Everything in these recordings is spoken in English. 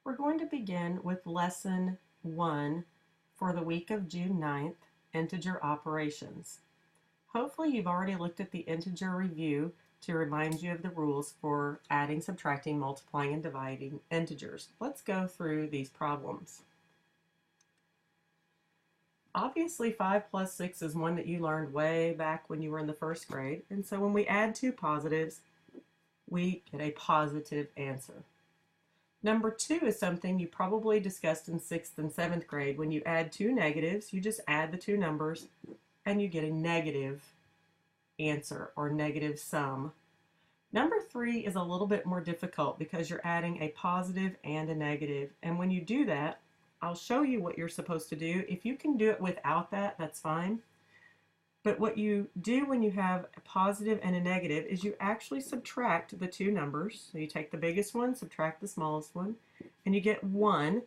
We're going to begin with Lesson 1 for the week of June 9th, Integer Operations. Hopefully you've already looked at the integer review to remind you of the rules for adding, subtracting, multiplying, and dividing integers. Let's go through these problems. Obviously 5 plus 6 is one that you learned way back when you were in the first grade, and so when we add two positives, we get a positive answer. Number 2 is something you probably discussed in 6th and 7th grade. When you add two negatives, you just add the two numbers and you get a negative answer or negative sum. Number 3 is a little bit more difficult because you're adding a positive and a negative. And when you do that, I'll show you what you're supposed to do. If you can do it without that, that's fine. But what you do when you have a positive and a negative is you actually subtract the two numbers. So you take the biggest one, subtract the smallest one, and you get 1.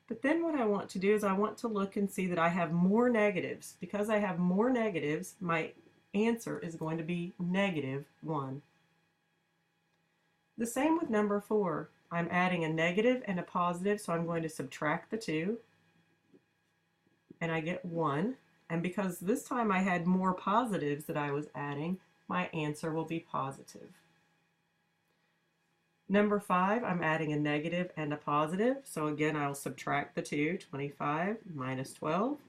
But then what I want to do is I want to look and see that I have more negatives. Because I have more negatives, my answer is going to be negative 1. The same with number 4. I'm adding a negative and a positive, so I'm going to subtract the two, and I get 1. And because this time I had more positives that I was adding, my answer will be positive. Number 5, I'm adding a negative and a positive. So again, I'll subtract the two. 25 minus 12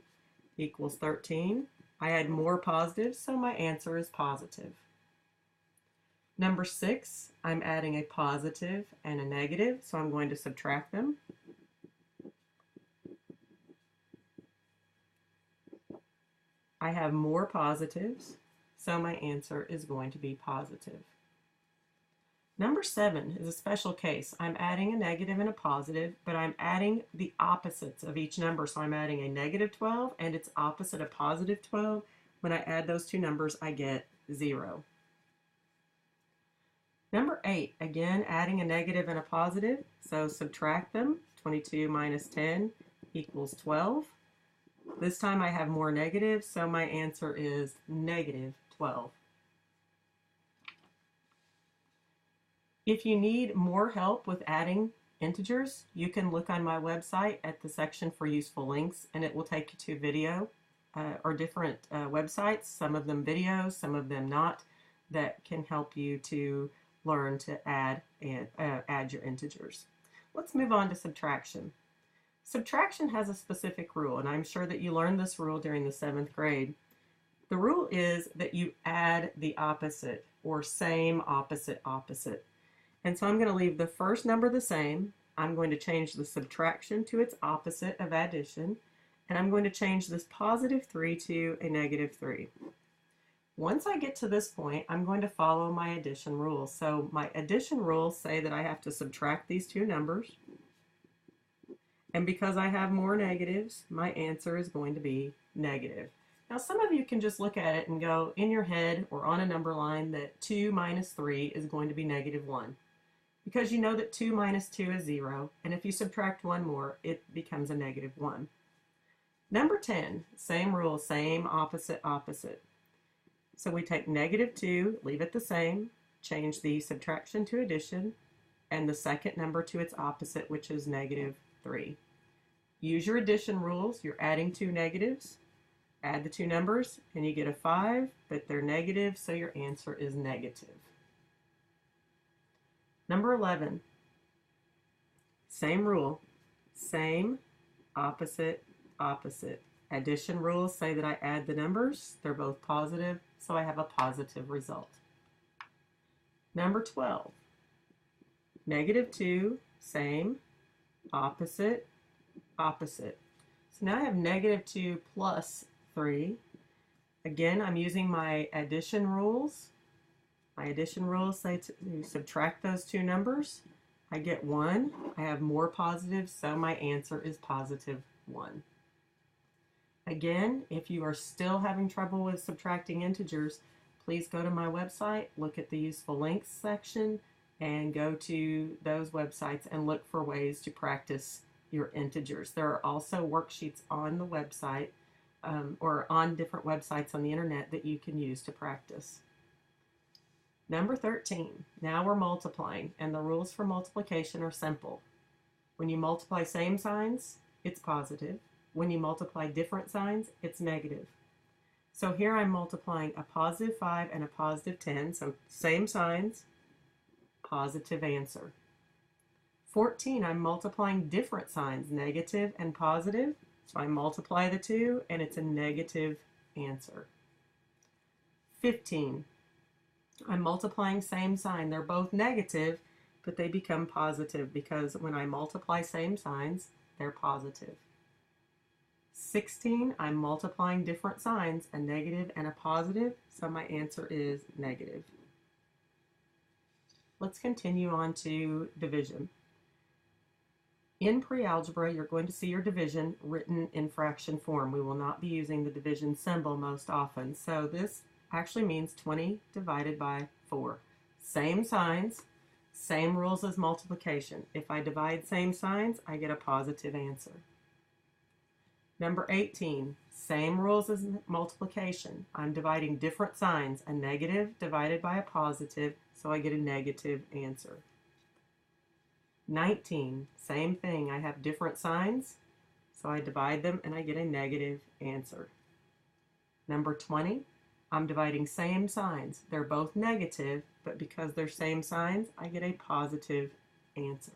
equals 13. I had more positives, so my answer is positive. Number 6, I'm adding a positive and a negative, so I'm going to subtract them. I have more positives, so my answer is going to be positive. Number 7 is a special case. I'm adding a negative and a positive, but I'm adding the opposites of each number. So I'm adding a negative 12 and its opposite, a positive 12. When I add those two numbers, I get 0. Number 8, again, adding a negative and a positive, so subtract them. 22 minus 10 equals 12. This time I have more negatives, so my answer is negative 12. If you need more help with adding integers, you can look on my website at the section for useful links, and it will take you to video or different websites, some of them videos, some of them not, that can help you to learn to add your integers. Let's move on to subtraction. Subtraction has a specific rule, and I'm sure that you learned this rule during the 7th grade. The rule is that you add the opposite, or same, opposite, opposite. And so I'm going to leave the first number the same. I'm going to change the subtraction to its opposite of addition, and I'm going to change this positive 3 to a negative 3. Once I get to this point, I'm going to follow my addition rules. So my addition rules say that I have to subtract these two numbers. And because I have more negatives, my answer is going to be negative. Now some of you can just look at it and go in your head or on a number line that 2 minus 3 is going to be negative 1. Because you know that 2 minus 2 is 0, and if you subtract one more, it becomes a negative 1. Number 10, same rule, same, opposite, opposite. So we take negative 2, leave it the same, change the subtraction to addition, and the second number to its opposite, which is negative 3. Use your addition rules. You're adding two negatives. Add the two numbers and you get a 5, but they're negative, so your answer is negative. Number 11. Same rule. Same, opposite, opposite. Addition rules say that I add the numbers. They're both positive, so I have a positive result. Number 12. Negative 2, same, opposite, opposite. So now I have negative 2 plus 3. Again, I'm using my addition rules. My addition rules say to subtract those two numbers. I get 1. I have more positives, so my answer is positive 1. Again, if you are still having trouble with subtracting integers, please go to my website, look at the useful links section, and go to those websites and look for ways to practice your integers. There are also worksheets on the website or on different websites on the internet that you can use to practice. Number 13, now we're multiplying, and the rules for multiplication are simple. When you multiply same signs, it's positive. When you multiply different signs, it's negative. So here I'm multiplying a positive 5 and a positive 10, so same signs, positive answer. 14, I'm multiplying different signs, negative and positive, so I multiply the two and it's a negative answer. 15, I'm multiplying same sign. They're both negative, but they become positive because when I multiply same signs, they're positive. 16, I'm multiplying different signs, a negative and a positive, so my answer is negative. Let's continue on to division. In pre-algebra, you're going to see your division written in fraction form. We will not be using the division symbol most often. So this actually means 20 divided by 4. Same signs, same rules as multiplication. If I divide same signs, I get a positive answer. Number 18, same rules as multiplication. I'm dividing different signs, a negative divided by a positive, so I get a negative answer. 19, same thing. I have different signs, so I divide them and I get a negative answer. Number 20, I'm dividing same signs. They're both negative, but because they're same signs, I get a positive answer.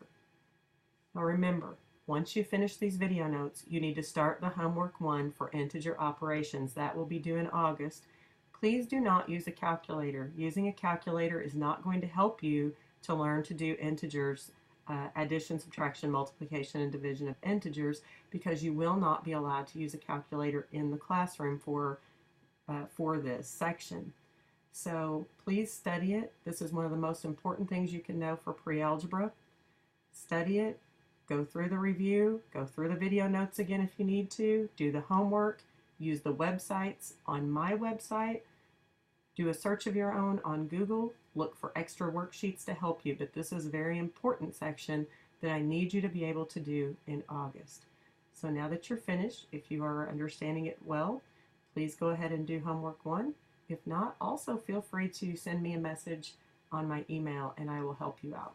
Now remember, once you finish these video notes, you need to start the homework 1 for integer operations. That will be due in August. Please do not use a calculator. Using a calculator is not going to help you to learn to do integers, addition, subtraction, multiplication, and division of integers, because you will not be allowed to use a calculator in the classroom for this section. So please study it. This is one of the most important things you can know for pre-algebra. Study it, go through the review, go through the video notes again if you need to, do the homework, use the websites on my website, do a search of your own on Google, look for extra worksheets to help you, but this is a very important section that I need you to be able to do in August. So now that you're finished, if you are understanding it well, please go ahead and do homework 1. If not, also feel free to send me a message on my email and I will help you out.